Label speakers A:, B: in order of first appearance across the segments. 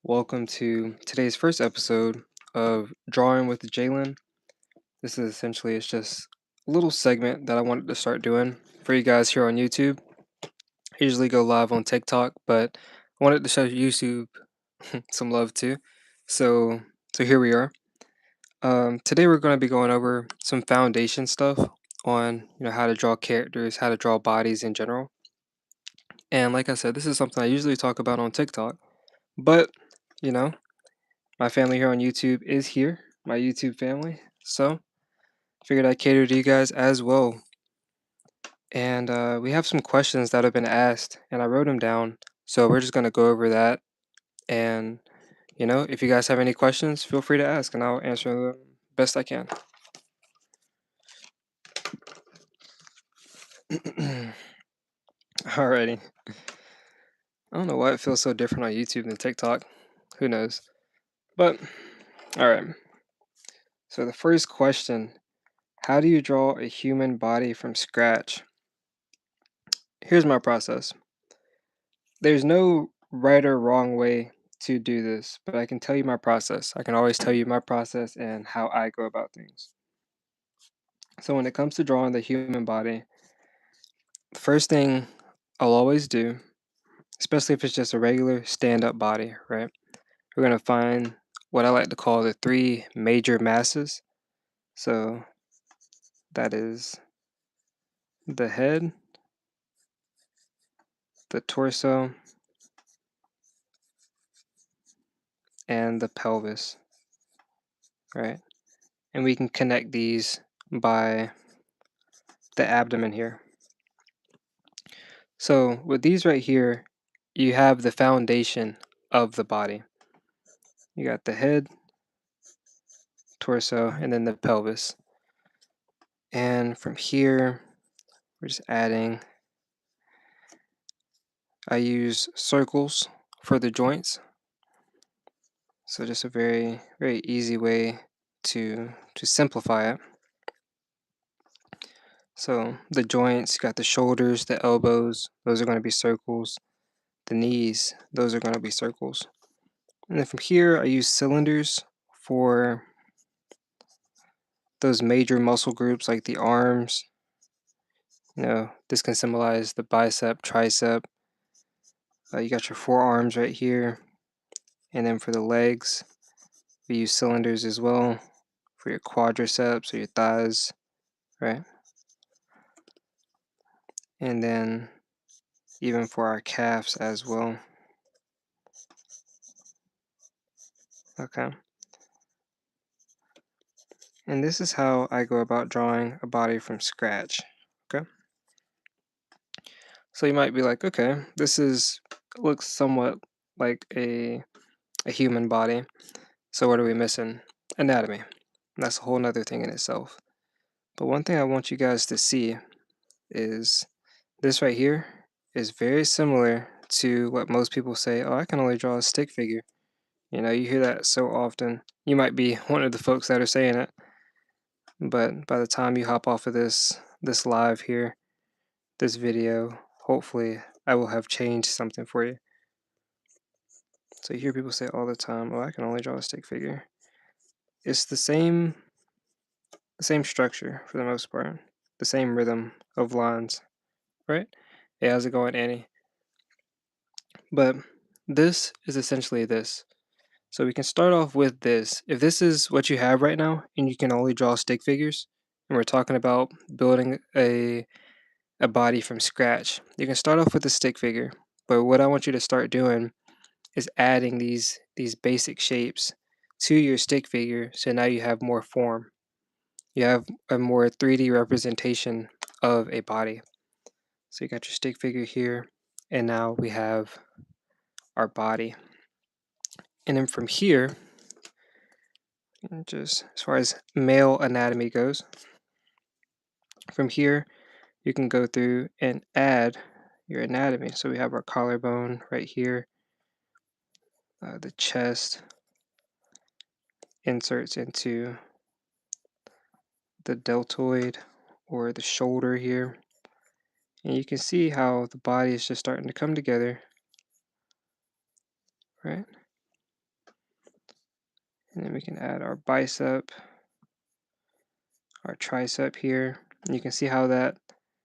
A: Welcome to today's first episode of Drawing with Jaylen. This is essentially it's just a little segment that I wanted to start doing for you guys here on YouTube. I usually go live on TikTok, but I wanted to show YouTube some love too. So so here we are. Today we're going to be going over some foundation stuff on how to draw characters, how to draw bodies in general. And like I said, this is something I usually talk about on TikTok, but you know my family here on YouTube is here, my YouTube family. So figured I'd cater to you guys as well. And we have some questions that have been asked, and I wrote them down. So we're just gonna go over that. And if you guys have any questions, feel free to ask, and I'll answer them best I can. Alrighty. I don't know why it feels so different on YouTube than TikTok. Who knows? But all right. So the first question: how do you draw a human body from scratch? Here's my process. There's no right or wrong way to do this, but I can tell you my process. I can always tell you my process and how I go about things. So when it comes to drawing the human body, the first thing I'll always do, especially if it's just a regular stand-up body, right? We're going to find what I like to call the three major masses. So that is the head, the torso, and the pelvis, right? And we can connect these by the abdomen here. So with these right here, you have the foundation of the body. You got the head, torso, and then the pelvis. And from here, we're just adding, I use circles for the joints. So just a very, very easy way to simplify it. So the joints, you got the shoulders, the elbows, those are going to be circles. The knees, those are going to be circles. And then from here, I use cylinders for those major muscle groups like the arms. This can symbolize the bicep, tricep. You got your forearms right here. And then for the legs, we use cylinders as well for your quadriceps or your thighs, right? And then even for our calves as well. Okay. And this is how I go about drawing a body from scratch. Okay. So you might be like, okay, looks somewhat like a human body. So what are we missing? Anatomy. That's a whole nother thing in itself. But one thing I want you guys to see is this right here is very similar to what most people say, oh, I can only draw a stick figure. You hear that so often. You might be one of the folks that are saying it. But by the time you hop off of this live here, this video, hopefully I will have changed something for you. So you hear people say all the time, oh, I can only draw a stick figure. It's the same structure for the most part, the same rhythm of lines, right? Hey, how's it going, Annie? But this is essentially this. So we can start off with this. If this is what you have right now and you can only draw stick figures, and we're talking about building a body from scratch, you can start off with a stick figure. But what I want you to start doing is adding these basic shapes to your stick figure so now you have more form. You have a more 3D representation of a body. So you got your stick figure here, and now we have our body. And then from here, just as far as male anatomy goes, from here you can go through and add your anatomy. So we have our collarbone right here, the chest inserts into the deltoid or the shoulder here. And you can see how the body is just starting to come together, right? And then we can add our bicep, our tricep here. And you can see how that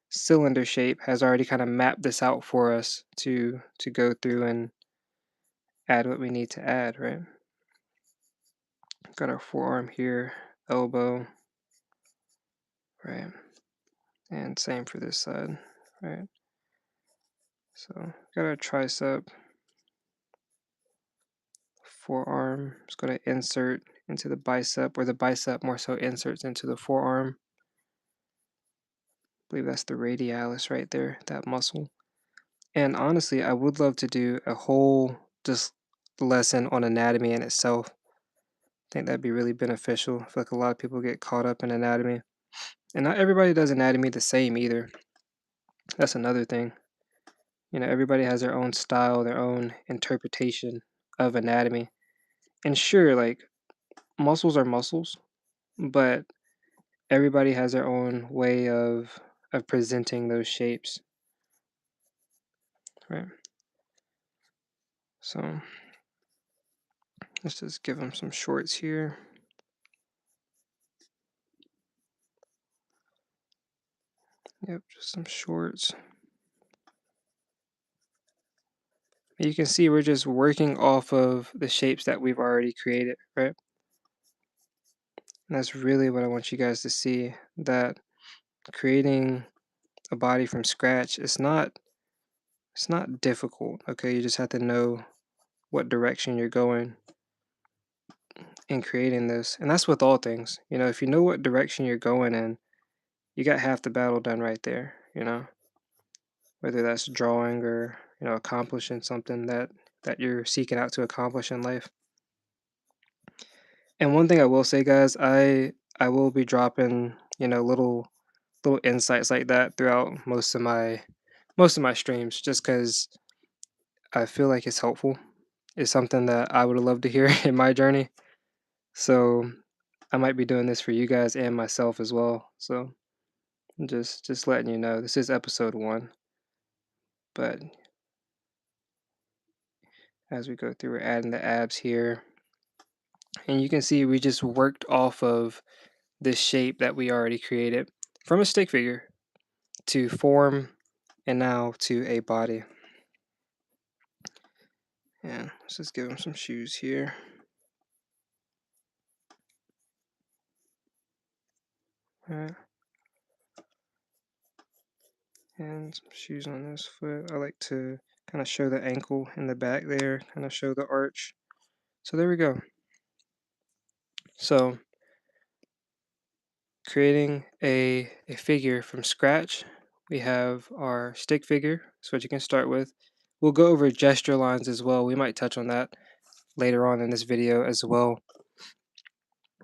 A: cylinder shape has already kind of mapped this out for us to go through and add what we need to add, right? Got our forearm here, elbow, right? And same for this side, right? So got our tricep, forearm. Just going to insert into the bicep, or the bicep more so inserts into the forearm. I believe that's the radialis right there, that muscle. And honestly, I would love to do a whole just lesson on anatomy in itself. I think that'd be really beneficial. I feel like a lot of people get caught up in anatomy. And not everybody does anatomy the same either. That's another thing. You know, everybody has their own style, their own interpretation of anatomy. And sure, like muscles are muscles, but everybody has their own way of presenting those shapes, right? So let's just give them some shorts here. Yep, just some shorts. You can see we're just working off of the shapes that we've already created, right? And that's really what I want you guys to see, that creating a body from scratch it's not difficult, okay? You just have to know what direction you're going in creating this. And that's with all things. You know, if you know what direction you're going in, you got half the battle done right there, you know? Whether that's drawing or, you know, accomplishing something that you're seeking out to accomplish in life. And one thing I will say, guys, I will be dropping, you know, little insights like that throughout most of my streams, just because I feel like it's helpful. It's something that I would have loved to hear in my journey. So I might be doing this for you guys and myself as well. So just letting you know, this is episode 1. But as we go through, we're adding the abs here. And you can see we just worked off of this shape that we already created from a stick figure to form and now to a body. And let's just give him some shoes here. Alright. And some shoes on this foot. I like to kind of show the ankle in the back there, kind of show the arch. So there we go. So creating a figure from scratch, we have our stick figure. That's what you can start with. We'll go over gesture lines as well. We might touch on that later on in this video as well,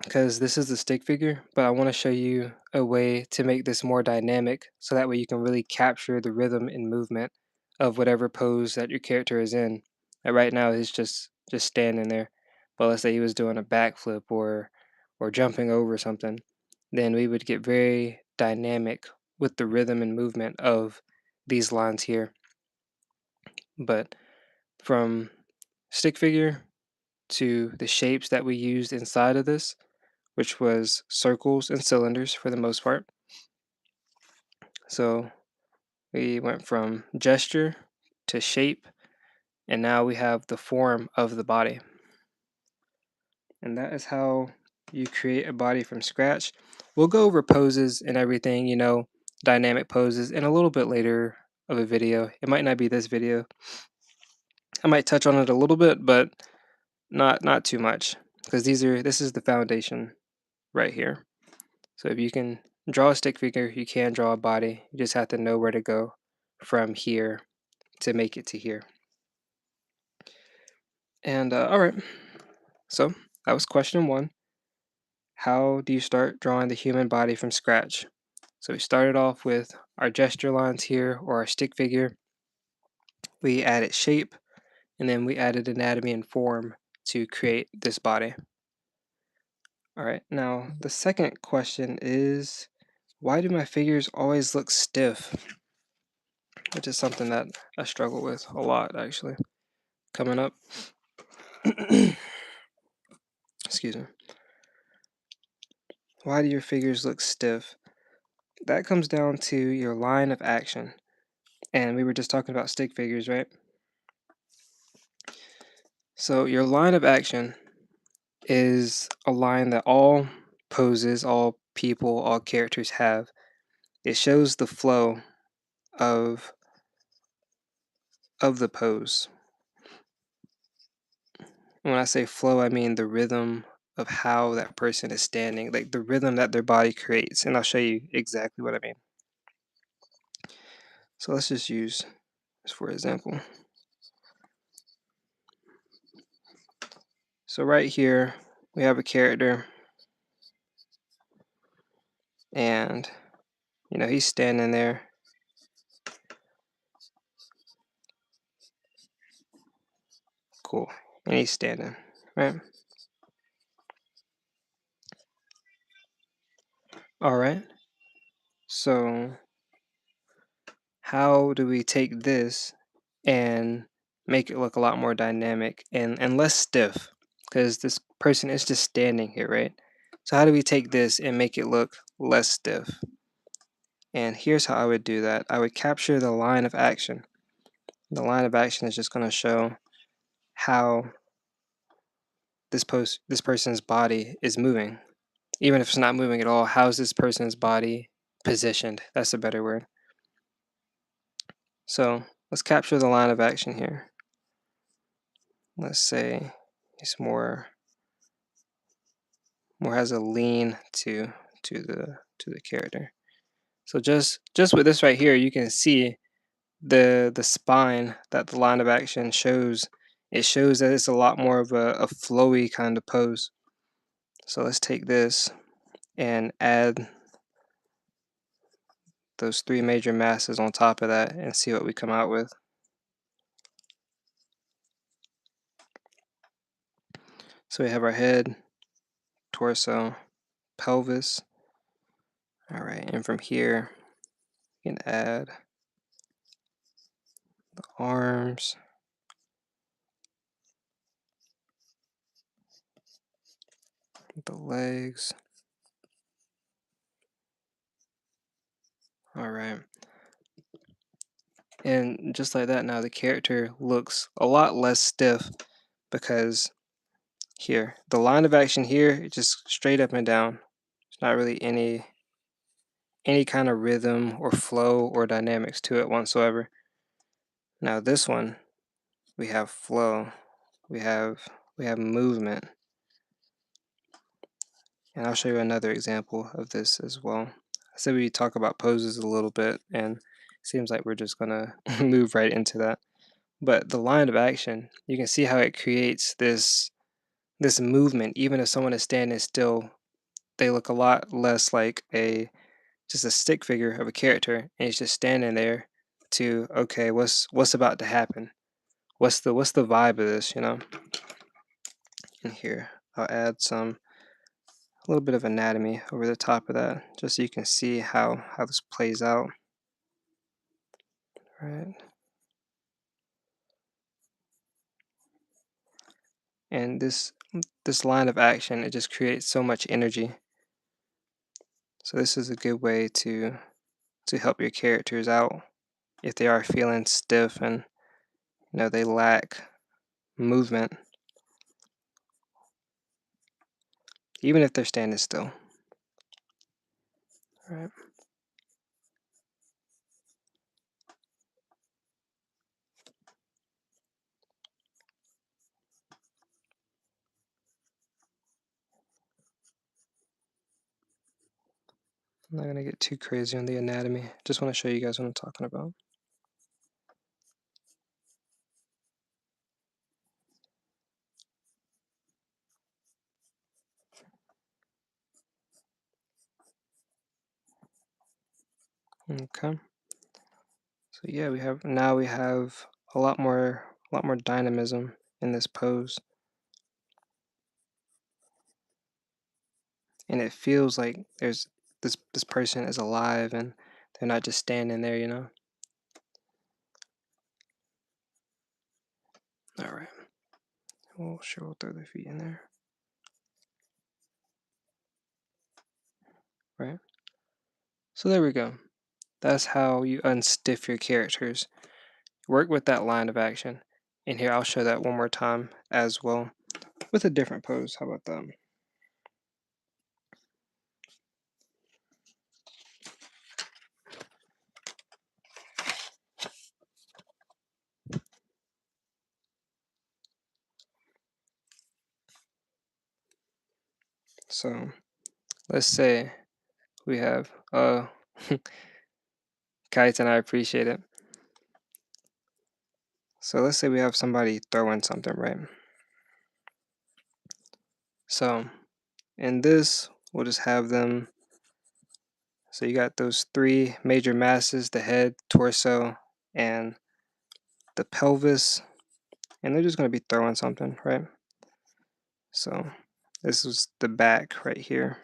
A: because this is the stick figure, but I want to show you a way to make this more dynamic so that way you can really capture the rhythm and movement of whatever pose that your character is in. And right now he's just standing there, but let's say he was doing a backflip or jumping over something, then we would get very dynamic with the rhythm and movement of these lines here. But from stick figure to the shapes that we used inside of this, which was circles and cylinders for the most part. So we went from gesture to shape, and now we have the form of the body. And that is how you create a body from scratch. We'll go over poses and everything, you know, dynamic poses in a little bit later of a video. It might not be this video. I might touch on it a little bit, but not too much, because this is the foundation right here. So if you can draw a stick figure, you can draw a body. You just have to know where to go from here to make it to here. And all right, so that was question 1. How do you start drawing the human body from scratch? So we started off with our gesture lines here, or our stick figure. We added shape, and then we added anatomy and form to create this body. All right, now the second question is, why do my figures always look stiff? Which is something that I struggle with a lot, actually. Coming up. Excuse Excuse me. Why do your figures look stiff? That comes down to your line of action. And we were just talking about stick figures, right? So your line of action is a line that all poses, all people, all characters have. It shows the flow of the pose. When I say flow, I mean the rhythm of how that person is standing, like the rhythm that their body creates. And I'll show you exactly what I mean. So let's just use this for example. So right here, we have a character, and he's standing there. Cool. And he's standing, right? All right. So how do we take this and make it look a lot more dynamic and less stiff? Because this person is just standing here, right? So how do we take this and make it look less stiff? And here's how I would do that. I would capture the line of action. The line of action is just going to show how this person's body is moving. Even if it's not moving at all, how's this person's body positioned? That's a better word. So let's capture the line of action here. Let's say it's more has a lean to the character. So just with this right here, you can see the spine that the line of action shows. It shows that it's a lot more of a flowy kind of pose. So let's take this and add those three major masses on top of that and see what we come out with. So we have our head, torso, pelvis. All right, and from here, we can add the arms, the legs. All right. And just like that, now the character looks a lot less stiff because here, the line of action here, just straight up and down. There's not really any kind of rhythm or flow or dynamics to it whatsoever. Now this one, we have flow, we have movement, and I'll show you another example of this as well. I said we talk about poses a little bit, and it seems like we're just gonna move right into that. But the line of action, you can see how it creates this movement. Even if someone is standing still, they look a lot less like just a stick figure of a character, and he's just standing there to, okay, what's about to happen? What's the vibe of this, And here, I'll add a little bit of anatomy over the top of that, just so you can see how this plays out. Right. And this line of action, it just creates so much energy. So this is a good way to help your characters out if they are feeling stiff and they lack movement, even if they're standing still. All right. I'm not going to get too crazy on the anatomy. Just want to show you guys what I'm talking about. Okay. So yeah, we have a lot more dynamism in this pose. And it feels like there's this person is alive and they're not just standing there. All right. We'll throw the feet in there. right? So there we go. That's how you unstiff your characters. Work with that line of action. And here, I'll show that one more time as well with a different pose. How about that? So let's say we have kites, and I appreciate it. So let's say we have somebody throwing something, right? So in this, we'll just have them. So you got those three major masses: the head, torso, and the pelvis, and they're just going to be throwing something, right? So this is the back right here.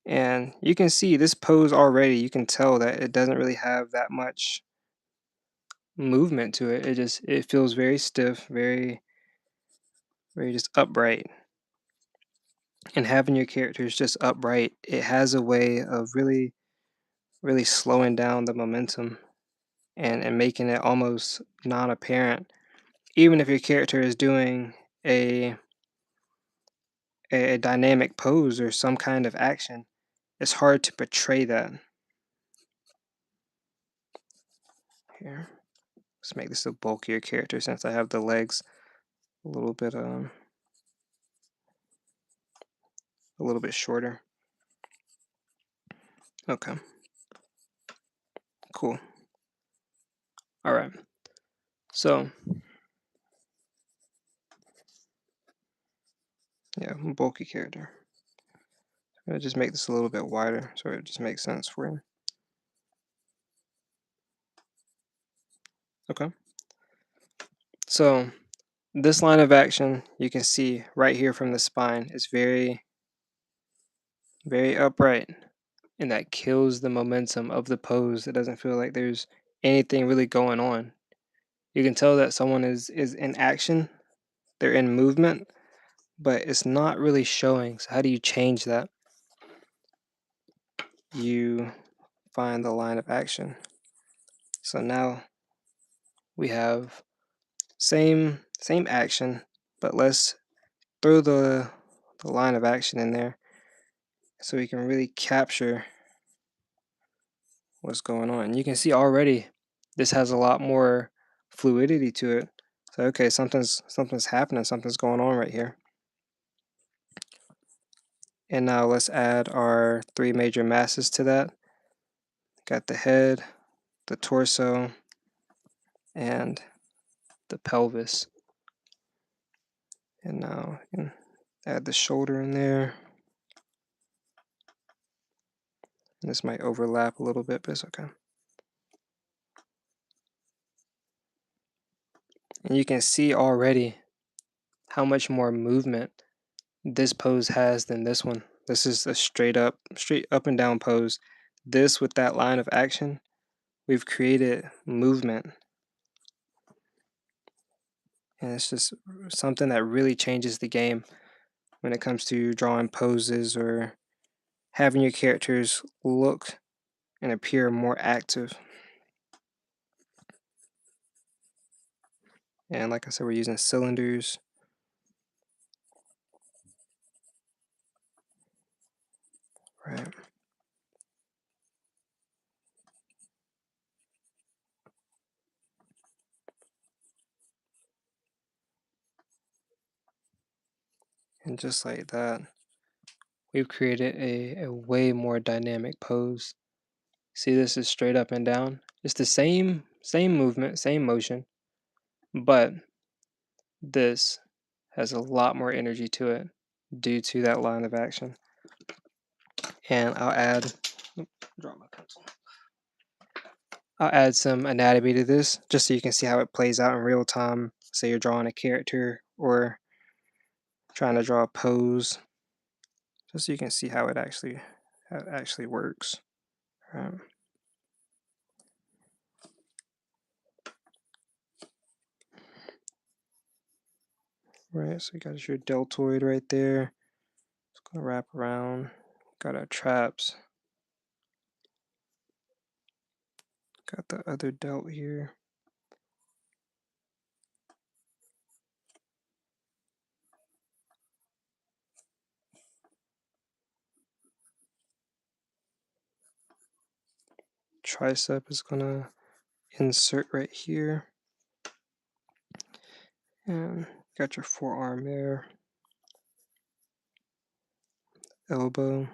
A: And you can see this pose already, you can tell that it doesn't really have that much movement to it. It feels very stiff, very just upright. And having your characters just upright, it has a way of really slowing down the momentum and making it almost non-apparent. Even if your character is doing a a dynamic pose or some kind of action, it's hard to portray that. Here, let's make this a bulkier character since I have the legs a little bit shorter. Okay, cool. All right. So yeah, bulky character. I'm gonna just make this a little bit wider so it just makes sense for you. Okay. So this line of action, you can see right here from the spine, is very upright, and that kills the momentum of the pose. It doesn't feel like there's anything really going on. You can tell that someone is in action, they're in movement, but it's not really showing. So how do you change that? You find the line of action. So now we have same action, but let's throw the line of action in there so we can really capture what's going on. You can see already this has a lot more fluidity to it. So okay, something's happening, something's going on right here. And now let's add our three major masses to that. Got the head, the torso, and the pelvis. And now you can add the shoulder in there. And this might overlap a little bit, but it's okay. And you can see already how much more movement this pose has than this one. This is a straight up and down pose. This with that line of action, we've created movement. And it's just something that really changes the game when it comes to drawing poses or having your characters look and appear more active. And like I said, we're using cylinders. Right. And just like that, we've created a way more dynamic pose. See, this is straight up and down. It's the same movement, same motion, but this has a lot more energy to it due to that line of action. And I'll add some anatomy to this just so you can see how it plays out in real time. Say you're drawing a character or trying to draw a pose, just so you can see how it actually works. Right. Right, so you got your deltoid right there. It's gonna wrap around. Got our traps. Got the other delt here. Tricep is gonna insert right here. And got your forearm there. Elbow.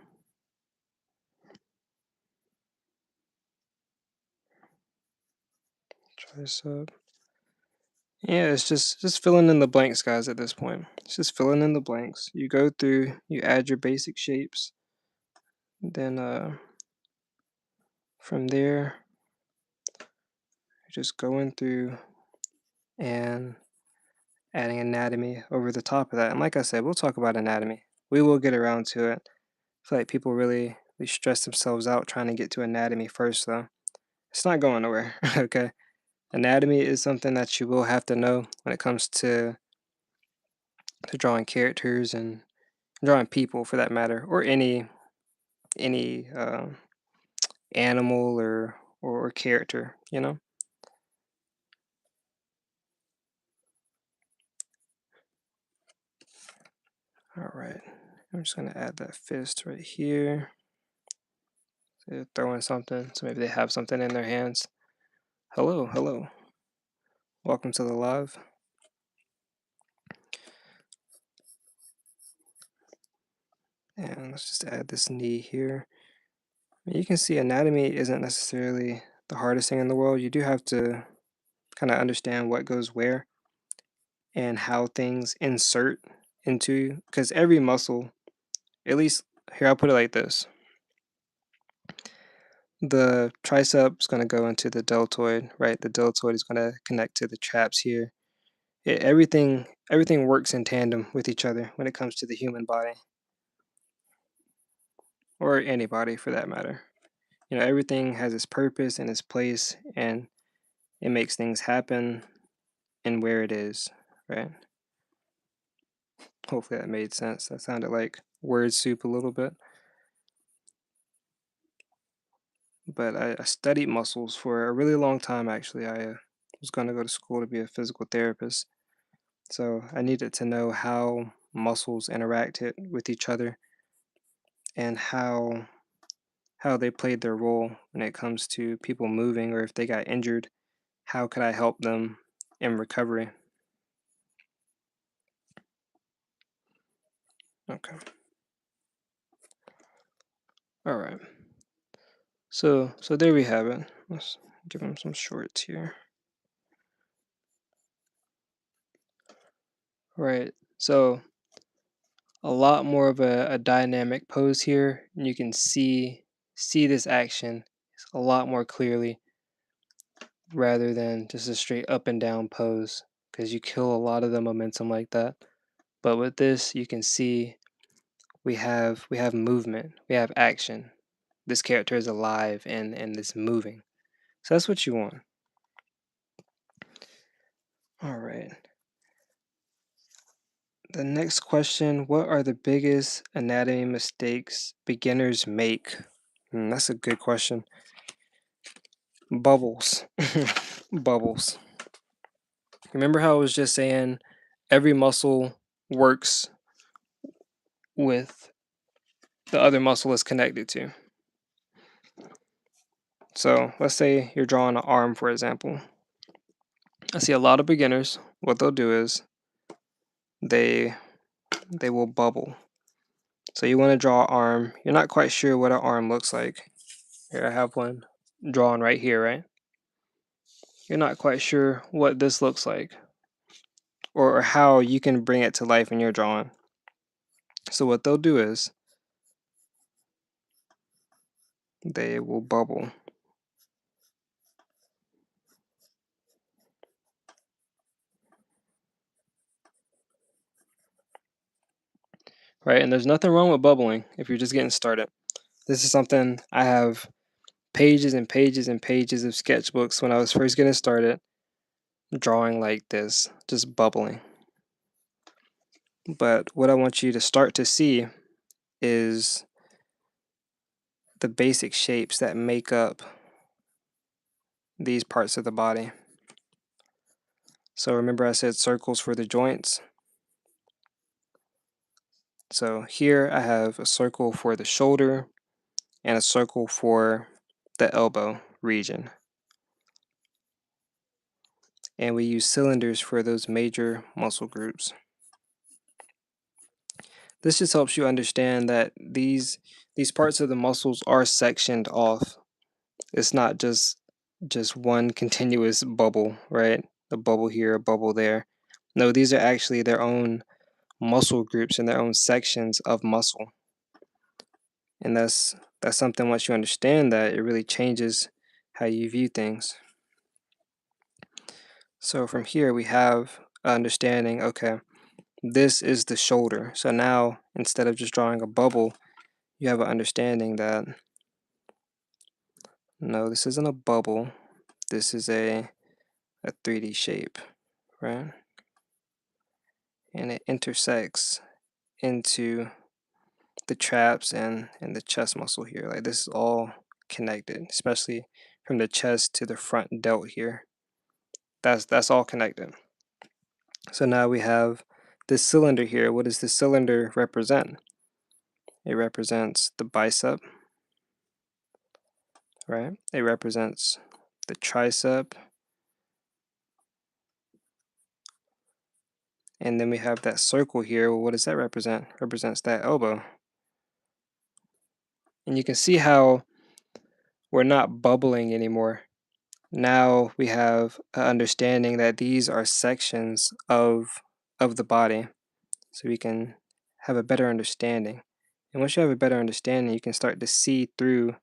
A: Tricep. Yeah, it's just filling in the blanks, guys, at this point. It's just filling in the blanks. You go through, you add your basic shapes. Then from there, you're just going through and adding anatomy over the top of that. And like I said, we'll talk about anatomy. We will get around to it. I feel like people really stress themselves out trying to get to anatomy first, though. It's not going nowhere, okay? Anatomy is something that you will have to know when it comes to drawing characters and drawing people, for that matter, or any animal or character, you know. All right, I'm just gonna add that fist right here. So they're throwing something, so maybe they have something in their hands. Hello, hello, welcome to the live. And let's just add this knee here. You can see anatomy isn't necessarily the hardest thing in the world. You do have to kind of understand what goes where and how things insert into, because every muscle, at least here, I'll put it like this. The tricep's going to go into the deltoid, right? The deltoid is going to connect to the traps here. Everything works in tandem with each other when it comes to the human body, or any body for that matter. You know, everything has its purpose and its place, and it makes things happen and where it is, right? Hopefully that made sense. That sounded like word soup a little bit. But I studied muscles for a really long time, actually. I was going to go to school to be a physical therapist. So I needed to know how muscles interacted with each other and how they played their role when it comes to people moving, or if they got injured, how could I help them in recovery? Okay. All right. So there we have it. Let's give them some shorts here. All right. So a lot more of a dynamic pose here, and you can see this action a lot more clearly rather than just a straight up and down pose, because you kill a lot of the momentum like that. But with this, you can see we have movement, we have action. This character is alive and it's moving. So that's what you want. All right. The next question, what are the biggest anatomy mistakes beginners make? That's a good question. Bubbles. Bubbles. Remember how I was just saying every muscle works with the other muscle is connected to. So let's say you're drawing an arm, for example. I see a lot of beginners, what they'll do is they will bubble. So you want to draw an arm. You're not quite sure what an arm looks like. Here I have one drawn right here, right? You're not quite sure what this looks like or how you can bring it to life in your drawing. So what they'll do is they will bubble. Right? And there's nothing wrong with bubbling if you're just getting started. This is something I have pages and pages and pages of sketchbooks when I was first getting started, drawing like this, just bubbling. But what I want you to start to see is the basic shapes that make up these parts of the body. So remember I said circles for the joints. So here I have a circle for the shoulder and a circle for the elbow region. And we use cylinders for those major muscle groups. This just helps you understand that these parts of the muscles are sectioned off. It's not just one continuous bubble, right? A bubble here, a bubble there. No, these are actually their own muscle groups and their own sections of muscle. And that's something, once you understand that, it really changes how you view things. So from here we have understanding, okay, this is the shoulder. So now instead of just drawing a bubble, you have an understanding that no, this isn't a bubble. This is a 3D shape, right? And it intersects into the traps and the chest muscle here. Like this is all connected, especially from the chest to the front delt here. That's all connected. So now we have this cylinder here. What does this cylinder represent? It represents the bicep, right? It represents the tricep. And then we have that circle here. Well, what does that represent? It represents that elbow. And you can see how we're not bubbling anymore. Now we have an understanding that these are sections of the body. So we can have a better understanding. And once you have a better understanding, you can start to see through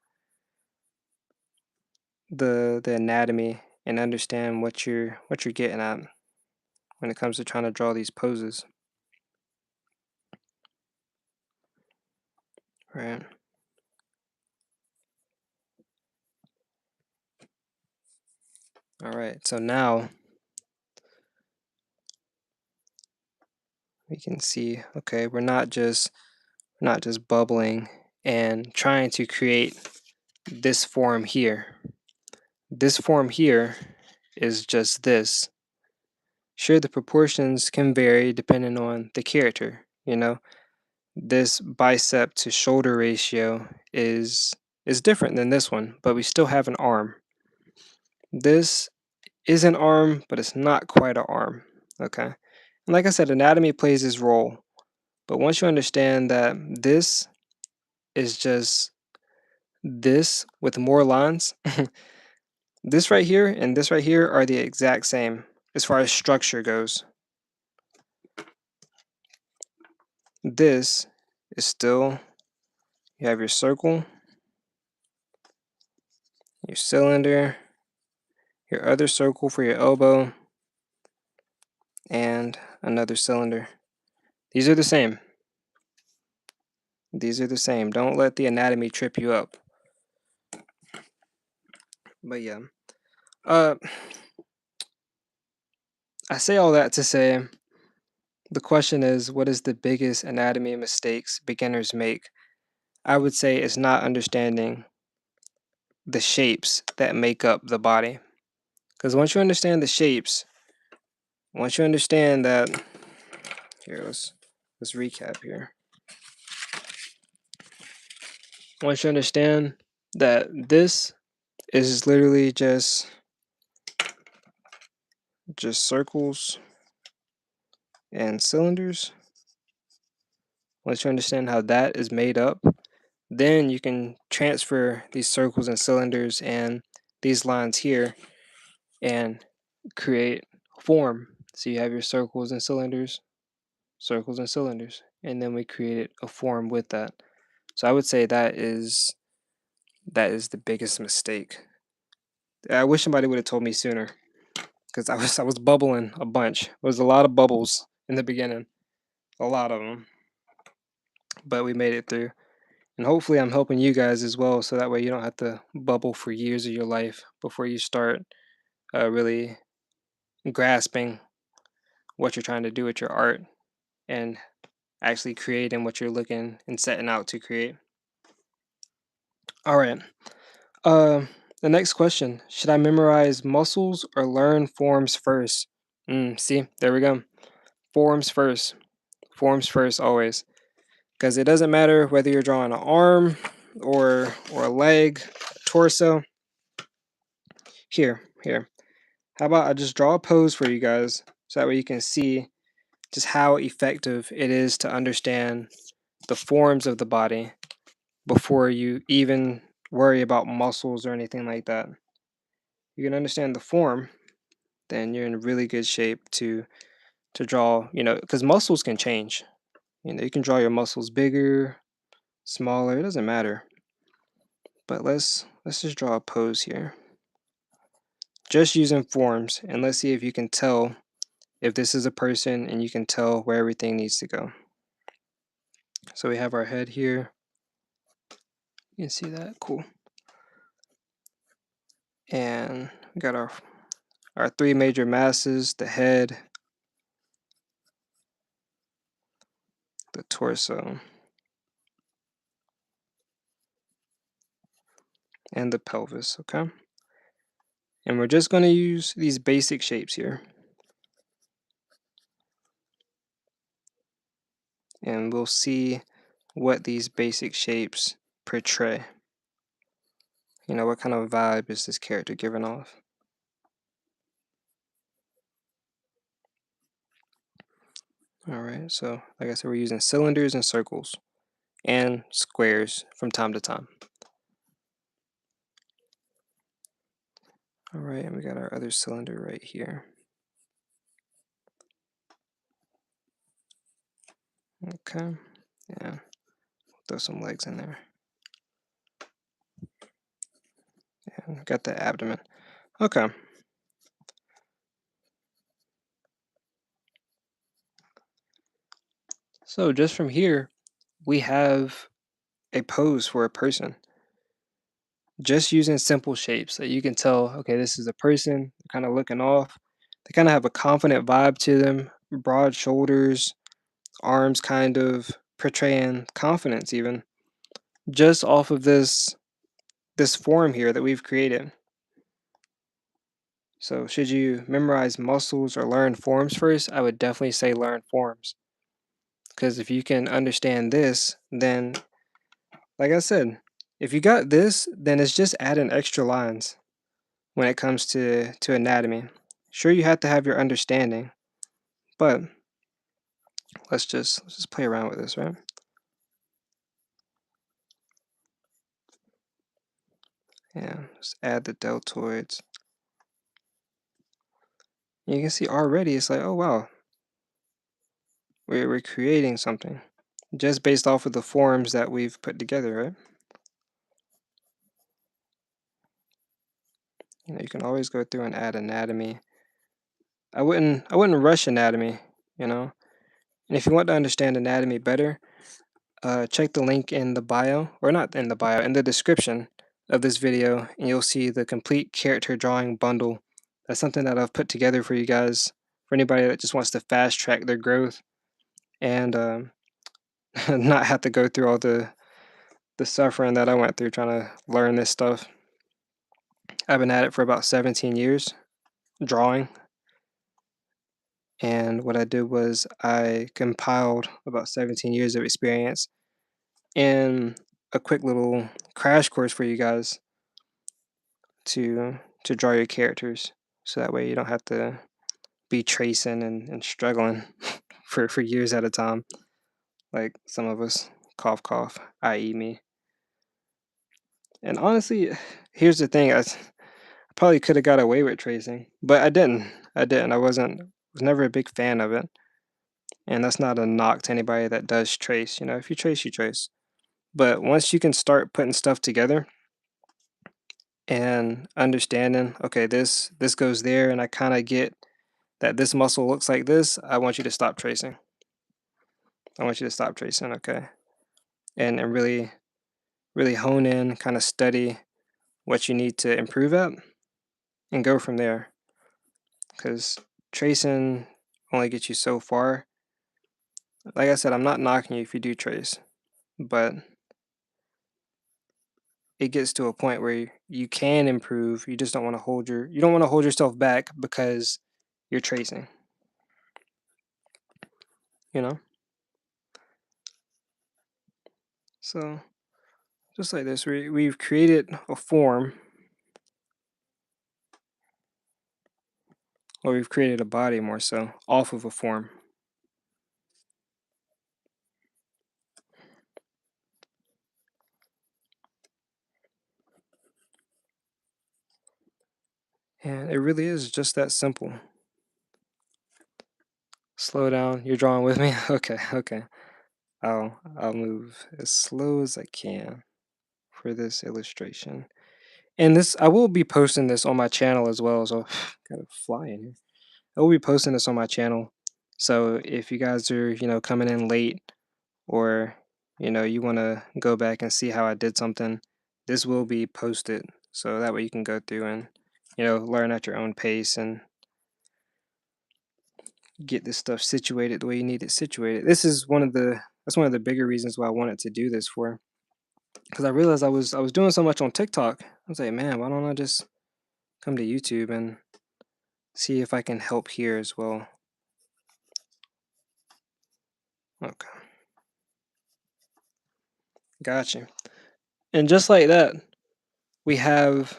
A: the anatomy and understand what you're getting at when it comes to trying to draw these poses. Right. All right. So now we can see, okay, we're not just bubbling and trying to create this form here. This form here is just this. Sure, the proportions can vary depending on the character, you know. This bicep to shoulder ratio is different than this one, but we still have an arm. This is an arm, but it's not quite an arm, okay? And like I said, anatomy plays its role, but once you understand that this is just this with more lines, this right here and this right here are the exact same as far as structure goes. This is still, you have your circle, your cylinder, your other circle for your elbow, and another cylinder. These are the same. These are the same. Don't let the anatomy trip you up. But yeah. I say all that to say the question is, what is the biggest anatomy mistakes beginners make? I would say it's not understanding the shapes that make up the body. Because once you understand the shapes, once you understand that, here, let's recap here. Once you understand that this is literally just circles and cylinders, once you understand how that is made up, then you can transfer these circles and cylinders and these lines here and create form. So you have your circles and cylinders, and then we created a form with that. So I would say that is the biggest mistake. I wish somebody would have told me sooner, because I was bubbling a bunch. There was a lot of bubbles in the beginning, a lot of them, but we made it through. And hopefully I'm helping you guys as well, so that way you don't have to bubble for years of your life before you start really grasping what you're trying to do with your art. and actually creating what you're looking and setting out to create. All right. Uh, the next question: should I memorize muscles or learn forms first? See, there we go. Forms first. Forms first always, because it doesn't matter whether you're drawing an arm or a leg, torso. Here. How about I just draw a pose for you guys so that way you can see just how effective it is to understand the forms of the body before you even worry about muscles or anything like that. You can understand the form, then you're in really good shape to draw, because muscles can change. You can draw your muscles bigger, smaller, it doesn't matter. But let's just draw a pose here. Just using forms, and let's see if you can tell if this is a person and you can tell where everything needs to go. So we have our head here. You can see that, cool. And we got our three major masses: the head, the torso, and the pelvis, okay? And we're just going to use these basic shapes here. And we'll see what these basic shapes portray. What kind of vibe is this character giving off? All right, so like I said, we're using cylinders and circles and squares from time to time. All right, and we got our other cylinder right here. Okay, yeah, throw some legs in there. And got the abdomen. Okay. So just from here, we have a pose for a person. Just using simple shapes that you can tell, okay, this is a person, kind of looking off. They kind of have a confident vibe to them, broad shoulders, arms kind of portraying confidence even. Just off of this form here that we've created. So should you memorize muscles or learn forms first? I would definitely say learn forms. Because if you can understand this, then like I said, if you got this, then it's just adding extra lines when it comes to anatomy. Sure, you have to have your understanding, but let's just play around with this, right? Yeah, just add the deltoids. You can see already it's like, oh wow, we're creating something just based off of the forms that we've put together, right? You can always go through and add anatomy. I wouldn't rush anatomy, you know. And if you want to understand anatomy better, check the link in the bio, or not in the bio, in the description of this video, and you'll see the complete character drawing bundle. That's something that I've put together for you guys, for anybody that just wants to fast track their growth and not have to go through all the suffering that I went through trying to learn this stuff. I've been at it for about 17 years, drawing. And what I did was I compiled about 17 years of experience in a quick little crash course for you guys to draw your characters. So that way you don't have to be tracing and struggling for years at a time, like some of us, cough cough, i.e. me. And honestly, here's the thing, I probably could have got away with tracing, but I didn't. I was never a big fan of it. And that's not a knock to anybody that does trace. If you trace, you trace. But once you can start putting stuff together and understanding, okay, this goes there, and I kind of get that this muscle looks like this, I want you to stop tracing. I want you to stop tracing, okay? And really, really hone in, kind of study what you need to improve at and go from there. Because tracing only gets you so far. Like I said, I'm not knocking you if you do trace, but it gets to a point where you can improve. You just don't want to you don't want to hold yourself back because you're tracing, you know? So just like this, we've created a form, or we've created a body more so, off of a form. And it really is just that simple. Slow down. You're drawing with me? Okay, okay. I'll move as slow as I can for this illustration. And this, I will be posting this on my channel as well. So gotta fly in here. I will be posting this on my channel. So if you guys are, coming in late, or you want to go back and see how I did something, this will be posted. So that way you can go through and, learn at your own pace and get this stuff situated the way you need it situated. That's one of the bigger reasons why I wanted to do this for, because I realized I was doing so much on TikTok. I was like, man, why don't I just come to YouTube and see if I can help here as well. Okay, gotcha. And just like that, we have.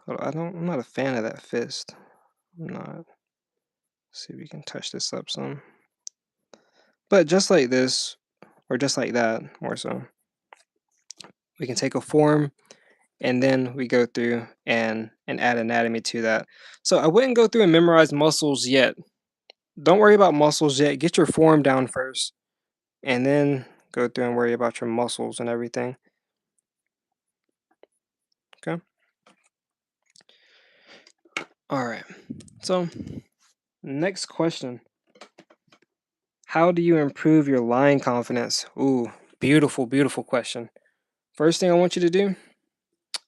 A: I'm not a fan of that fist. I'm not. See if we can touch this up some. But just like this, or just like that, more so, we can take a form and then we go through and add anatomy to that. So I wouldn't go through and memorize muscles yet. Don't worry about muscles yet. Get your form down first, and then go through and worry about your muscles and everything. Okay. All right. So next question. How do you improve your line confidence? Ooh, beautiful, beautiful question. First thing I want you to do,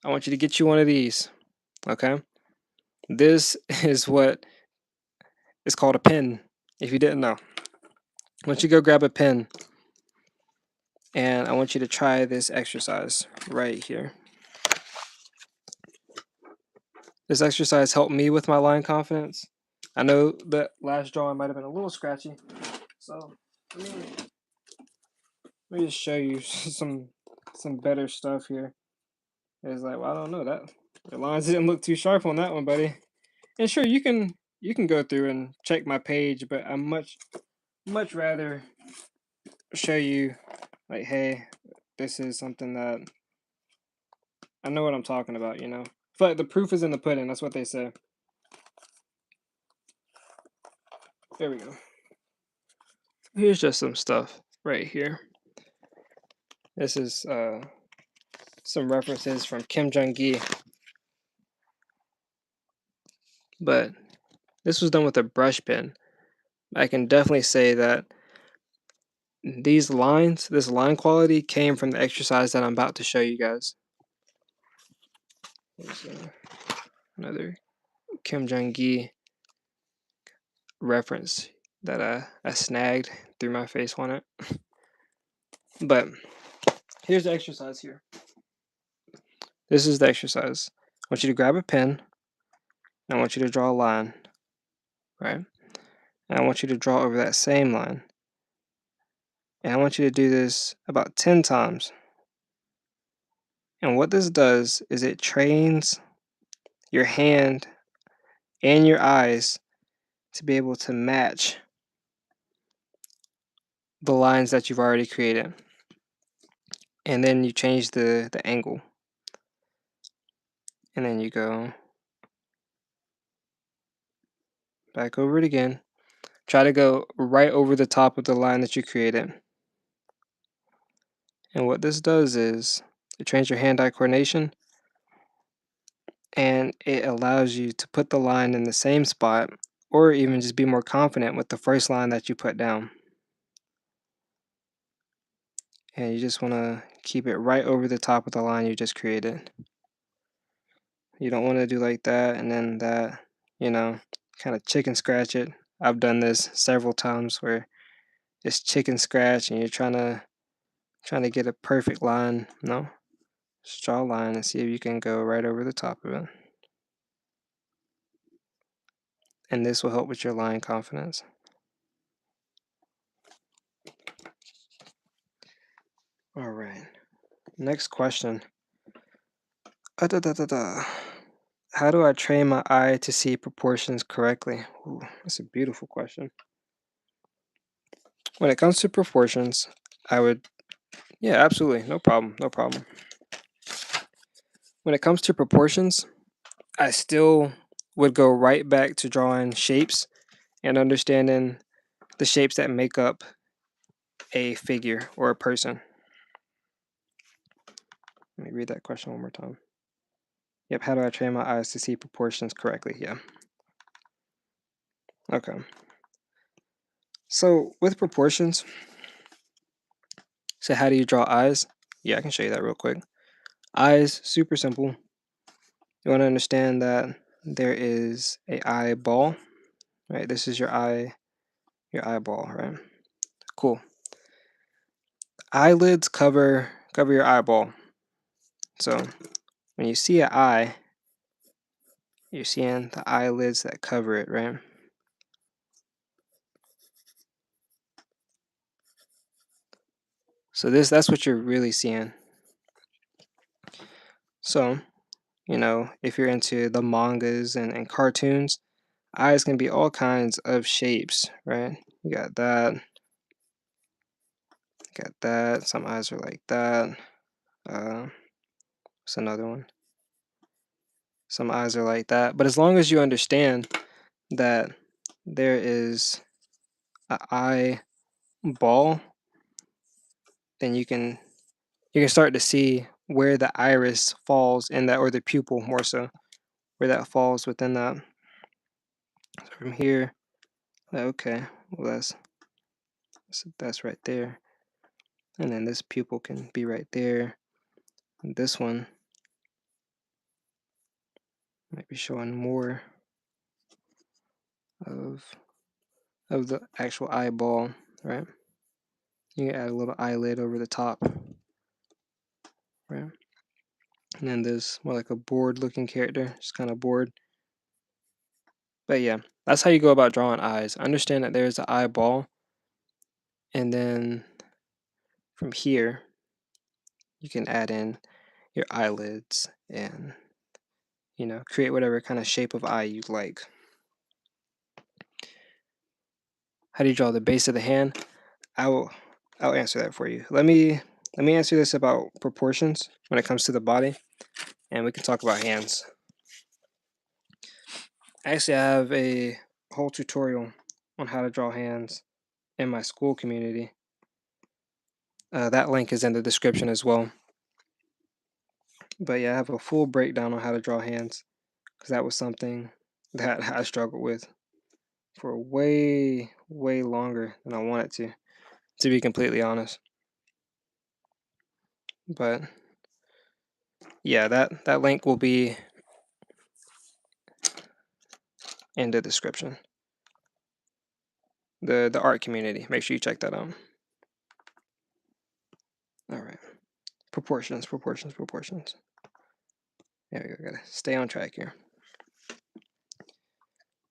A: I want you to get you one of these. Okay. This is what is called a pen, if you didn't know. I want you to go grab a pen, and I want you to try this exercise right here. This exercise helped me with my line confidence. I know the last drawing might have been a little scratchy, so let me just show you some better stuff here. It's like, well, I don't know, that the lines didn't look too sharp on that one, buddy. And sure, you can go through and check my page, but I'm much rather show you, like, hey, this is something that I know what I'm talking about, But the proof is in the pudding, that's what they say. There we go. Here's just some stuff right here. This is some references from Kim Jong-gi. But this was done with a brush pen. I can definitely say that this line quality came from the exercise that I'm about to show you guys. Here's another Kim Jong-gi reference that I snagged, threw my face on it. But here's the exercise here. This is the exercise. I want you to grab a pen, and I want you to draw a line, right? And I want you to draw over that same line. And I want you to do this about 10 times. And what this does is it trains your hand and your eyes to be able to match the lines that you've already created. And then you change the angle. And then you go back over it again. Try to go right over the top of the line that you created. And what this does is it trains your hand-eye coordination, and it allows you to put the line in the same spot, or even just be more confident with the first line that you put down. And you just want to keep it right over the top of the line you just created. You don't want to do like that and then that, kind of chicken scratch it. I've done this several times where it's chicken scratch and you're trying to get a perfect line. No, just draw a line and see if you can go right over the top of it. And this will help with your line confidence. All right. Next question. How do I train my eye to see proportions correctly? Ooh, that's a beautiful question. When it comes to proportions, yeah, absolutely, no problem, no problem. When it comes to proportions, I still would go right back to drawing shapes and understanding the shapes that make up a figure or a person. Let me read that question one more time. Yep, how do I train my eyes to see proportions correctly? Yeah. Okay. So with proportions, so how do you draw eyes? Yeah, I can show you that real quick. Eyes, super simple. You want to understand that there is a eyeball, right? This is your eyeball, right? Cool. Eyelids cover your eyeball. So when you see an eye, you're seeing the eyelids that cover it, right? So that's what you're really seeing. So, if you're into the mangas and cartoons, eyes can be all kinds of shapes, right? You got that. Some eyes are like that. What's another one? Some eyes are like that. But as long as you understand that there is an eyeball, then you can start to see where the iris falls in that, or the pupil more so, where that falls within that. So from here, okay, well that's right there, and then this pupil can be right there. And this one might be showing more of the actual eyeball, right? You can add a little eyelid over the top, right? And then this more like a bored looking character, just kind of bored. But yeah, that's how you go about drawing eyes. Understand that there's an eyeball, and then from here you can add in your eyelids and create whatever kind of shape of eye you like. How do you draw the base of the hand? I'll answer that for you. Let me answer this about proportions when it comes to the body, and we can talk about hands. Actually, I have a whole tutorial on how to draw hands in my school community. That link is in the description as well. But yeah, I have a full breakdown on how to draw hands, because that was something that I struggled with for way longer than I wanted to be completely honest. But yeah, that link will be in the description. The art community. Make sure you check that out. All right. Proportions. There we go. Gotta stay on track here.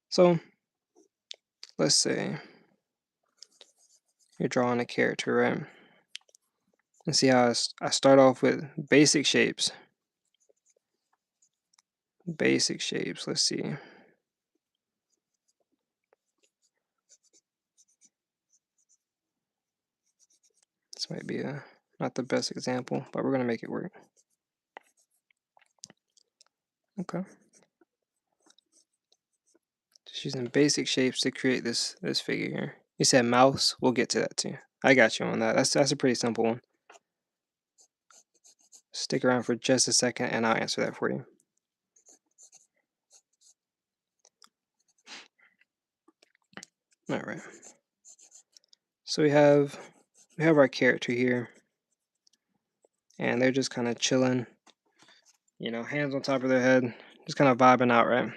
A: So let's say you're drawing a character, right? And see how I start off with basic shapes. Basic shapes. Let's see. This might be not the best example, but we're gonna make it work. Okay. Just using basic shapes to create this figure here. You said mouse. We'll get to that too. I got you on that. That's a pretty simple one. Stick around for just a second, and I'll answer that for you. All right. So we have our character here, and they're just kind of chilling, hands on top of their head, just kind of vibing out, right?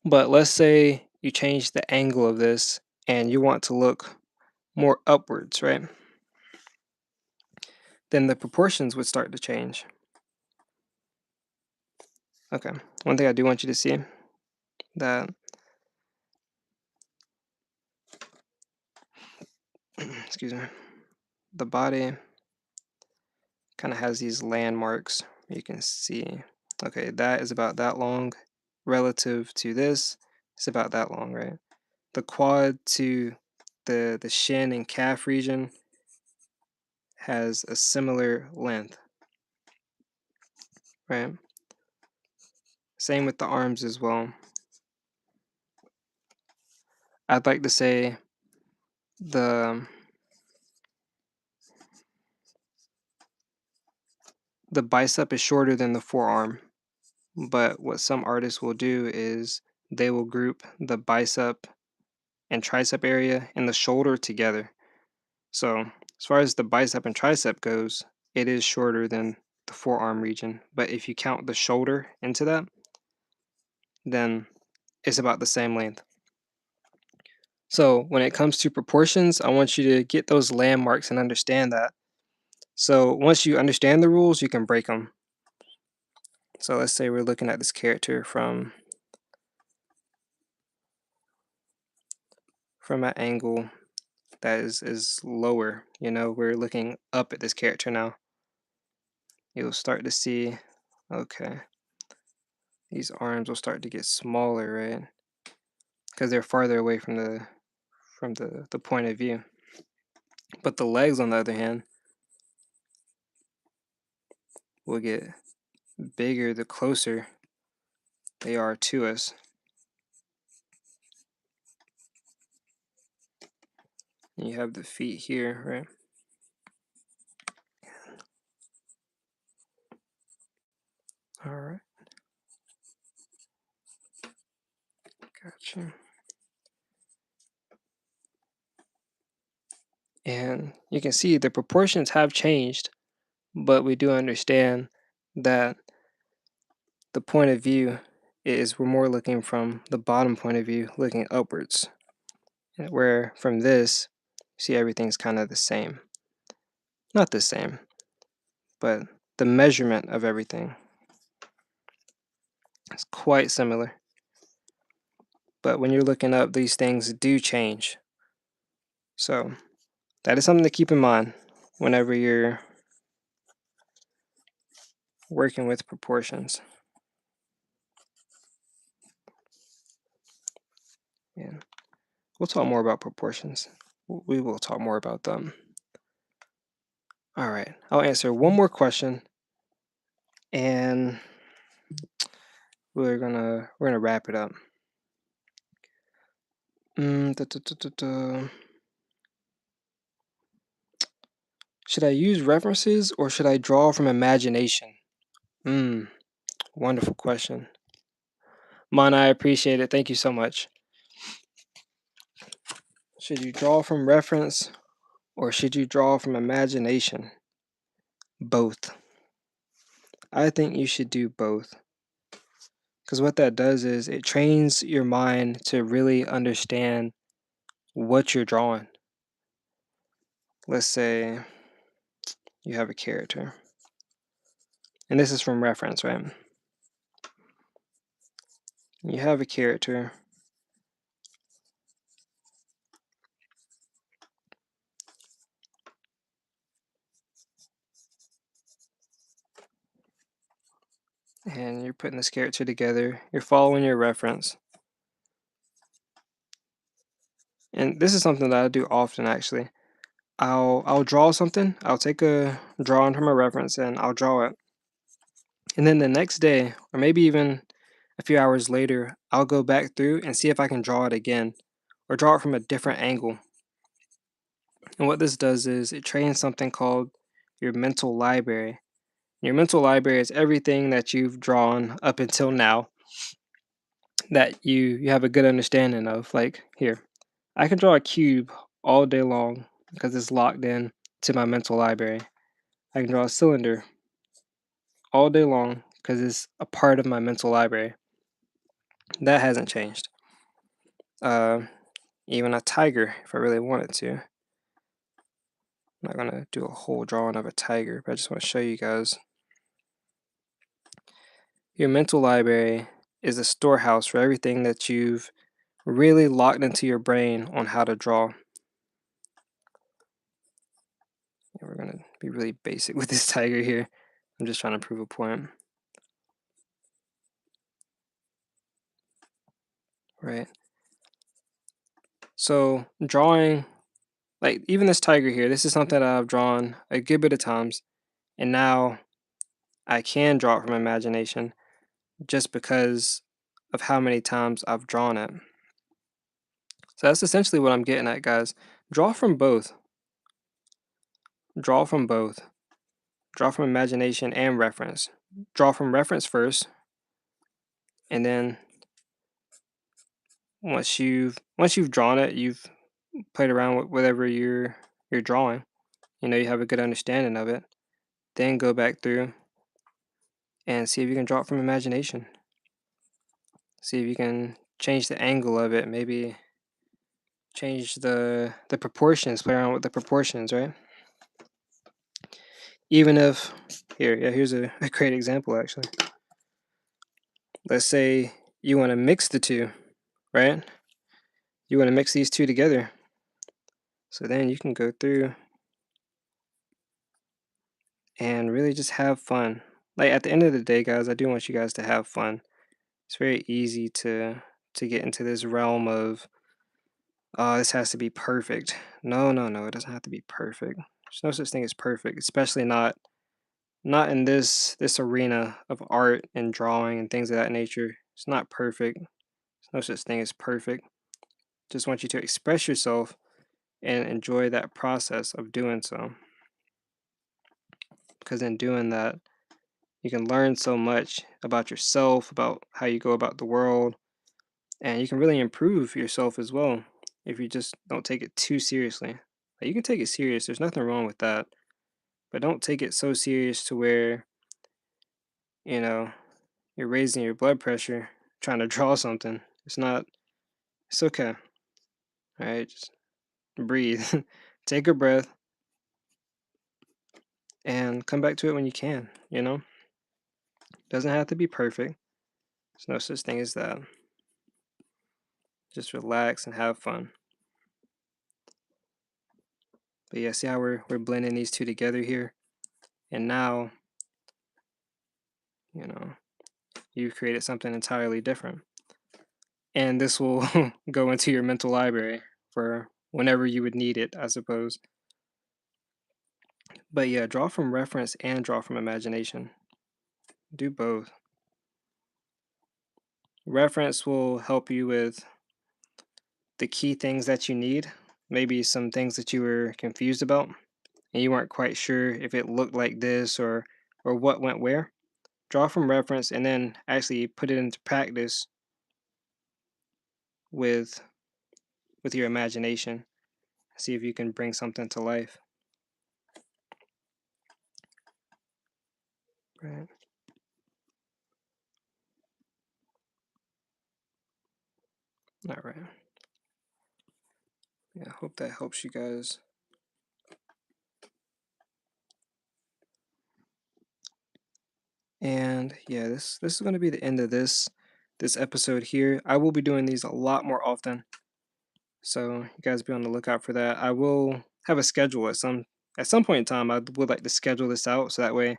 A: But let's say you change the angle of this and you want to look more upwards, right? Then the proportions would start to change. Okay, one thing I do want you to see, that excuse me, the body kind of has these landmarks. You can see, okay, that is about that long relative to this. It's about that long, right? The quad to the shin and calf region has a similar length, right? Same with the arms as well. I'd like to say the bicep is shorter than the forearm, but what some artists will do is they will group the bicep and tricep area and the shoulder together. So as far as the bicep and tricep goes, it is shorter than the forearm region. But if you count the shoulder into that, then it's about the same length. So when it comes to proportions, I want you to get those landmarks and understand that. So once you understand the rules, you can break them. So let's say we're looking at this character from an angle that is lower. You know, we're looking up at this character now. You'll start to see, okay, these arms will start to get smaller, right? Because they're farther away from the point of view. But the legs, on the other hand, will get bigger the closer they are to us. And you have the feet here, right? All right, gotcha. And you can see the proportions have changed, but we do understand that the point of view is we're more looking from the bottom point of view, looking upwards. Where from this, see everything's kind of the same. Not the same, but the measurement of everything is quite similar. But when you're looking up, these things do change. So that is something to keep in mind whenever you're working with proportions. And we'll talk more about proportions. We will talk more about them. All right, I'll answer one more question, and we're gonna wrap it up. Should I use references or should I draw from imagination? Wonderful question. Mana, I appreciate it. Thank you so much. Should you draw from reference or should you draw from imagination? Both. I think you should do both. Because what that does is it trains your mind to really understand what you're drawing. Let's say you have a character, and this is from reference, right? You have a character, and you're putting this character together. You're following your reference. And this is something that I do often, actually. I'll draw something. I'll take a drawing from a reference and I'll draw it. And then the next day, or maybe even a few hours later, I'll go back through and see if I can draw it again or draw it from a different angle. And what this does is it trains something called your mental library. Your mental library is everything that you've drawn up until now that you have a good understanding of. Like here, I can draw a cube all day long because it's locked in to my mental library. I can draw a cylinder all day long because it's a part of my mental library. That hasn't changed. uh, even a tiger if I really wanted to. I'm not gonna do a whole drawing of a tiger, but I just want to show you guys. Your mental library is a storehouse for everything that you've really locked into your brain on how to draw. And we're gonna be really basic with this tiger here. I'm just trying to prove a point. Right. So drawing, like even this tiger here, this is something that I've drawn a good bit of times, and now I can draw it from imagination just because of how many times I've drawn it. So that's essentially what I'm getting at, guys. Draw from both. Draw from both. Draw from imagination and reference. Draw from reference first, and then once you've drawn it, you've played around with whatever you're drawing. You have a good understanding of it. Then go back through and see if you can draw it from imagination. See if you can change the angle of it, maybe change the proportions, play around with the proportions, right? Even if here's a great example actually. Let's say you want to mix the two, right? You want to mix these two together. So then you can go through and really just have fun. Like at the end of the day, guys, I do want you guys to have fun. It's very easy to get into this realm of, oh, this has to be perfect. No, no, no, it doesn't have to be perfect. There's no such thing as perfect, especially not in this arena of art and drawing and things of that nature. It's not perfect. There's no such thing as perfect. Just want you to express yourself and enjoy that process of doing so. Because in doing that, you can learn so much about yourself, about how you go about the world, and you can really improve yourself as well if you just don't take it too seriously. Like, you can take it serious, there's nothing wrong with that, but don't take it so serious to where, you know, you're raising your blood pressure trying to draw something. It's okay. All right, just breathe. Take a breath and come back to it when you can. Doesn't have to be perfect. There's no such thing as that. Just relax and have fun. But yeah, see how we're blending these two together here? And now, you know, you've created something entirely different. And this will go into your mental library for whenever you would need it, I suppose. But yeah, draw from reference and draw from imagination. Do both. Reference will help you with the key things that you need, maybe some things that you were confused about and you weren't quite sure if it looked like this or what went where. Draw from reference and then actually put it into practice with your imagination. See if you can bring something to life. Right. All right. Yeah, I hope that helps you guys. And yeah, this is going to be the end of this episode here. I will be doing these a lot more often, so you guys be on the lookout for that. I will have a schedule at some point in time. I would like to schedule this out so that way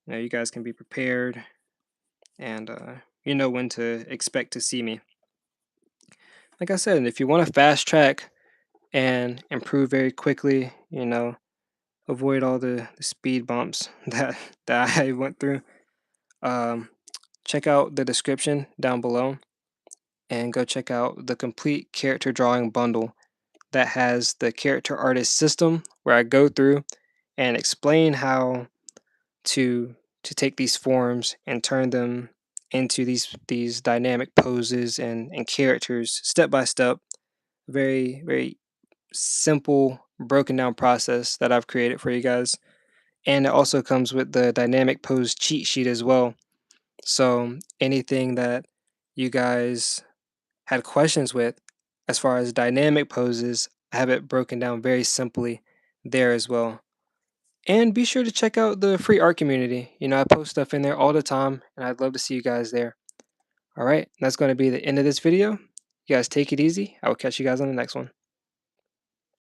A: you guys can be prepared and you know when to expect to see me. Like I said, if you want to fast track and improve very quickly, avoid all the speed bumps that I went through. Um, Check out the description down below and go check out the complete character drawing bundle that has the character artist system where I go through and explain how to take these forms and turn them into these dynamic poses and characters step by step. Very, very simple broken down process that I've created for you guys. And it also comes with the dynamic pose cheat sheet as well. So anything that you guys had questions with, as far as dynamic poses, I have it broken down very simply there as well. And be sure to check out the free art community. I post stuff in there all the time, and I'd love to see you guys there. All right, that's going to be the end of this video. You guys take it easy. I will catch you guys on the next one.